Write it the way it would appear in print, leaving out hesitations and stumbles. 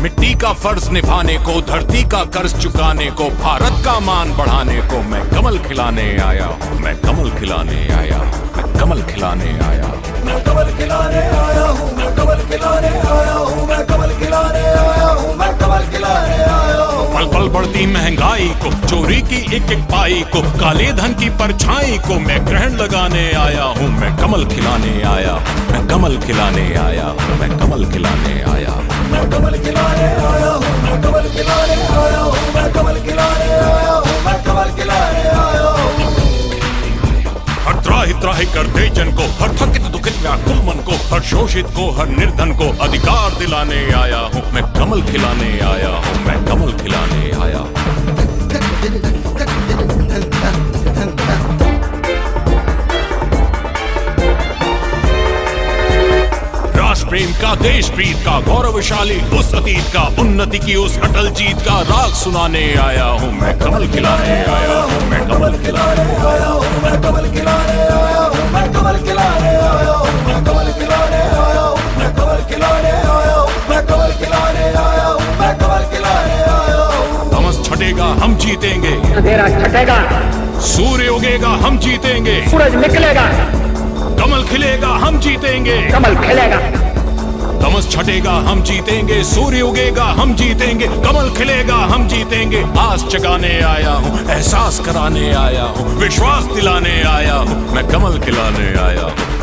मिट्टी का फर्ज निभाने को, धरती का कर्ज चुकाने को, भारत का मान बढ़ाने को मैं कमल खिलाने आया हूँ, मैं कमल खिलाने आया हूँ, मैं कमल खिलाने आया हूँ, मैं कमल खिलाने आया हूँ, मैं कमल खिलाने आया हूँ, मैं कमल खिलाने आया हूँ, मैं कमल खिलाने आया हूँ। पल पल बढ़ती महंगाई को, चोरी की एक एक पाई को, काले धन की परछाई को मैं ग्रहण लगाने आया हूँ, मैं कमल खिलाने आया हूँ, मैं कमल खिलाने आया हूँ, मैं कमल खिलाने आया हूँ, मैं कमल खिलाने आया हूँ, मैं कमल खिलाने आया हूँ, मैं कमल खिलाने आया हूँ, मैं कमल खिलाने आया हूँ। हर त्राहि त्राहि कर दे जन को, हर थकित दुखित व्याकुल मन को, हर शोषित को, हर निर्धन को अधिकार दिलाने आया हूँ, मैं कमल खिलाने आया हूँ, मैं कमल खिलाने आया हूँ। राष्ट्र प्रेम का, देश प्रीत का, गौरवशाली उस अतीत का, उन्नति की उस अटल जीत का राग सुनाने आया हूँ, मैं कमल खिलाने आया हूँ, मैं कमल खिलाने आया हूँ, मैं कमल खिलाने आया हूँ, मैं कमल खिलाने आया हूँ, मैं कमल खिलाने आया हूँ, मैं कमल खिलाने आया हूँ, मैं कमल खिलाने आया हूँ, मैं कमल खिलाने आया हूँ। तमस छटेगा हम जीतेंगे, अंधेरा छटेगा, सूर्य उगेगा हम जीतेंगे, सूरज निकलेगा, कमल खिलेगा हम जीतेंगे, कमल खिलेगा। तमस छटेगा हम जीतेंगे, सूर्य उगेगा हम जीतेंगे, कमल खिलेगा हम जीतेंगे। आस जगाने आया हूँ, एहसास कराने आया हूँ, विश्वास दिलाने आया हूँ, मैं कमल खिलाने आया हूँ।